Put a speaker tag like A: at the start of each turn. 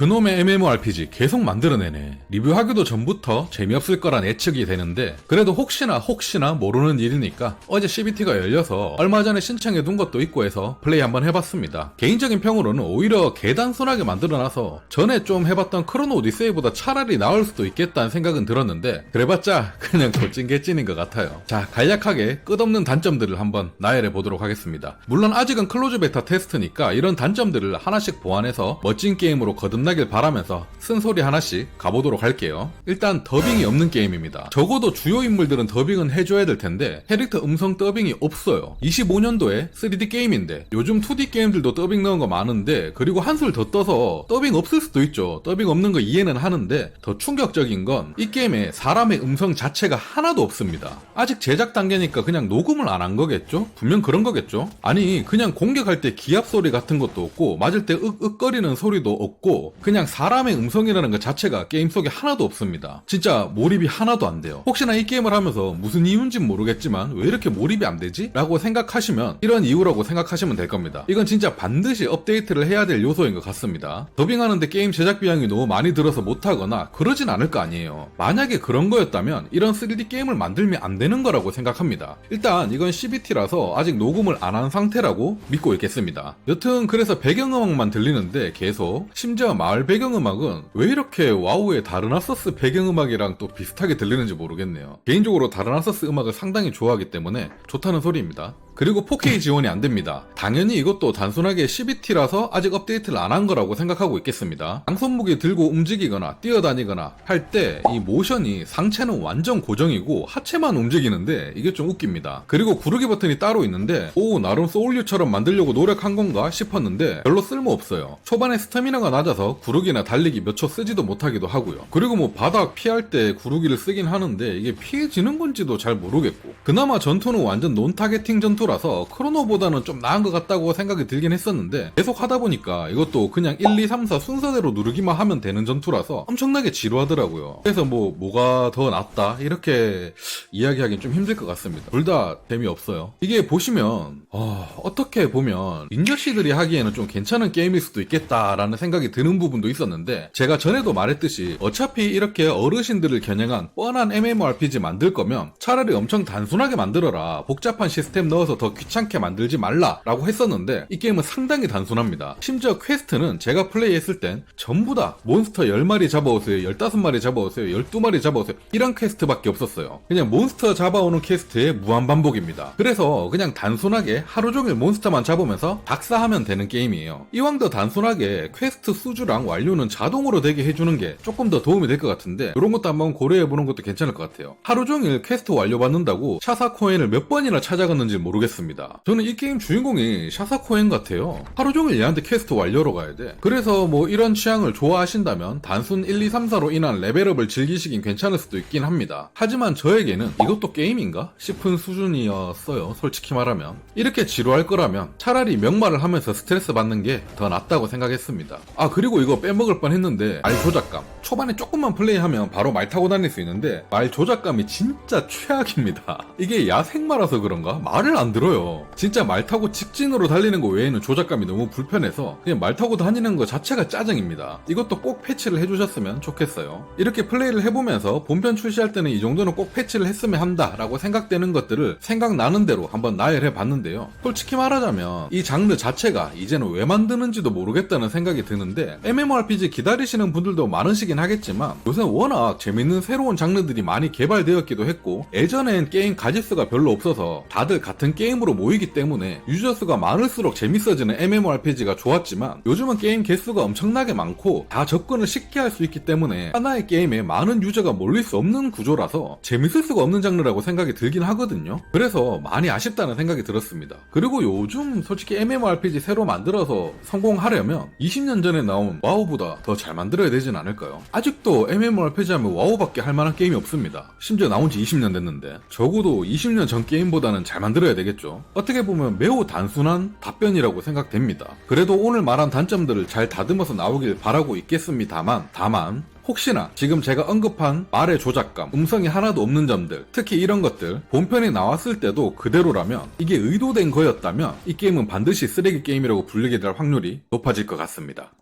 A: 그놈의 MMORPG 계속 만들어내네. 리뷰하기도 전부터 재미없을 거란 예측이 되는데 그래도 혹시나 모르는 일이니까 어제 CBT가 열려서 얼마 전에 신청해둔 것도 있고 해서 플레이 한번 해봤습니다. 개인적인 평으로는 오히려 개단순하게 만들어놔서 전에 좀 해봤던 크로노 오디세이보다 차라리 나을 수도 있겠다는 생각은 들었는데 그래봤자 그냥 도찐개찐인 것 같아요. 자, 간략하게 끝없는 단점들을 한번 나열해보도록 하겠습니다. 물론 아직은 클로즈 베타 테스트니까 이런 단점들을 하나씩 보완해서 멋진 게임으로 거듭나길 바라면서 쓴소리 하나씩 가보도록 할게요. 일단 더빙이 없는 게임입니다. 적어도 주요 인물들은 더빙은 해줘야 될 텐데 캐릭터 음성 더빙이 없어요. 25년도에 3D 게임인데 요즘 2D 게임들도 더빙 넣은 거 많은데 그리고 한술 더 떠서 더빙 없을 수도 있죠. 더빙 없는 거 이해는 하는데 더 충격적인 건 이 게임에 사람의 음성 자체가 하나도 없습니다. 아직 제작 단계니까 그냥 녹음을 안 한 거겠죠? 분명 그런 거겠죠? 아니 그냥 공격할 때 기압 소리 같은 것도 없고 맞을 때 윽윽거리는 소리도 없고 그냥 사람의 음성이라는 것 자체가 게임 속에 하나도 없습니다. 진짜 몰입이 하나도 안 돼요. 혹시나 이 게임을 하면서 무슨 이유인진 모르겠지만 왜 이렇게 몰입이 안 되지? 라고 생각하시면 이런 이유라고 생각하시면 될 겁니다. 이건 진짜 반드시 업데이트를 해야 될 요소인 것 같습니다. 더빙하는데 게임 제작 비용이 너무 많이 들어서 못하거나 그러진 않을 거 아니에요. 만약에 그런 거였다면 이런 3D 게임을 만들면 안 되는 거라고 생각합니다. 일단 이건 CBT라서 아직 녹음을 안 한 상태라고 믿고 있겠습니다. 여튼 그래서 배경음악만 들리는데 계속 심지어 마을 배경음악은 왜 이렇게 와우의 다르나서스 배경음악이랑 또 비슷하게 들리는지 모르겠네요. 개인적으로 다르나서스 음악을 상당히 좋아하기 때문에 좋다는 소리입니다. 그리고 4K 지원이 안 됩니다. 당연히 이것도 단순하게 CBT라서 아직 업데이트를 안 한 거라고 생각하고 있겠습니다. 양손무기 들고 움직이거나 뛰어다니거나 할 때 이 모션이 상체는 완전 고정이고 하체만 움직이는데 이게 좀 웃깁니다. 그리고 구르기 버튼이 따로 있는데 오 나름 소울류처럼 만들려고 노력한 건가 싶었는데 별로 쓸모없어요. 초반에 스태미나가 낮아서 구르기나 달리기 몇 초 쓰지도 못하기도 하고요. 그리고 뭐 바닥 피할 때 구르기를 쓰긴 하는데 이게 피해지는 건지도 잘 모르겠고 그나마 전투는 완전 논타겟팅 전투라서 크로노보다는 좀 나은 것 같다고 생각이 들긴 했었는데 계속 하다 보니까 이것도 그냥 1, 2, 3, 4 순서대로 누르기만 하면 되는 전투라서 엄청나게 지루하더라고요. 그래서 뭐가 더 낫다 이렇게 이야기하기는 좀 힘들 것 같습니다. 둘 다 재미없어요. 이게 보시면 어떻게 보면 닌자씨들이 하기에는 좀 괜찮은 게임일 수도 있겠다라는 생각이 드는 부분도 있었는데 제가 전에도 말했듯이 어차피 이렇게 어르신들을 겨냥한 뻔한 MMORPG 만들 거면 차라리 엄청 단순하게 만들어라. 복잡한 시스템 넣어서 더 귀찮게 만들지 말라 라고 했었는데 이 게임은 상당히 단순합니다. 심지어 퀘스트는 제가 플레이했을 땐 전부 다 몬스터 10마리 잡아오세요, 15마리 잡아오세요, 12마리 잡아오세요 이런 퀘스트밖에 없었어요. 그냥 몬스터 잡아오는 퀘스트의 무한반복입니다. 그래서 그냥 단순하게 하루종일 몬스터만 잡으면서 박사하면 되는 게임이에요. 이왕 더 단순하게 퀘스트 수주랑 완료는 자동으로 되게 해주는 게 조금 더 도움이 될 것 같은데 이런 것도 한번 고려해보는 것도 괜찮을 것 같아요. 하루종일 퀘스트 완료 받는다고 샤사 코인을 몇 번이나 찾아갔는지 모르겠습니다. 저는 이 게임 주인공이 샤사 코엔 같아요. 하루종일 얘한테 퀘스트 완료로 가야 돼. 그래서 뭐 이런 취향을 좋아하신다면 단순 1, 2, 3, 4로 인한 레벨업을 즐기시긴 괜찮을 수도 있긴 합니다. 하지만 저에게는 이것도 게임인가 싶은 수준이었어요. 솔직히 말하면. 이렇게 지루할 거라면 차라리 명말을 하면서 스트레스 받는 게 더 낫다고 생각했습니다. 그리고 이거 빼먹을 뻔 했는데 말 조작감. 초반에 조금만 플레이하면 바로 말 타고 다닐 수 있는데 말 조작감이 진짜 최악입니다. 이게 야생마라서 그런가? 말을 안 들어요. 진짜 말 타고 직진으로 달리는 거 외에는 조작감이 너무 불편해서 그냥 말 타고 다니는 거 자체가 짜증입니다. 이것도 꼭 패치를 해주셨으면 좋겠어요. 이렇게 플레이를 해보면서 본편 출시할 때는 이 정도는 꼭 패치를 했으면 한다라고 생각되는 것들을 생각나는 대로 한번 나열해봤는데요. 솔직히 말하자면 이 장르 자체가 이제는 왜 만드는지도 모르겠다는 생각이 드는데 MMORPG 기다리시는 분들도 많으시긴 하겠지만 요새 워낙 재밌는 새로운 장르들이 많이 개발되었기도 했고 예전엔 게임 가짓수가 별로 없어서 다들 같은 게임으로 모이기 때문에 유저 수가 많을수록 재밌어지는 MMORPG가 좋았지만 요즘은 게임 개수가 엄청나게 많고 다 접근을 쉽게 할 수 있기 때문에 하나의 게임에 많은 유저가 몰릴 수 없는 구조라서 재밌을 수가 없는 장르라고 생각이 들긴 하거든요. 그래서 많이 아쉽다는 생각이 들었습니다. 그리고 요즘 솔직히 MMORPG 새로 만들어서 성공하려면 20년 전에 나온 와우보다 더 잘 만들어야 되진 않을까요? 아직도 MMORPG 하면 와우밖에 할 만한 게임이 없습니다. 심지어 나온 지 20년 됐는데 적어도 20년 전 게임보다는 잘 만들어야 되겠죠. 어떻게 보면 매우 단순한 답변이라고 생각됩니다. 그래도 오늘 말한 단점들을 잘 다듬어서 나오길 바라고 있겠습니다만 다만 혹시나 지금 제가 언급한 말의 조작감, 음성이 하나도 없는 점들, 특히 이런 것들 본편에 나왔을 때도 그대로라면 이게 의도된 거였다면 이 게임은 반드시 쓰레기 게임이라고 불리게 될 확률이 높아질 것 같습니다.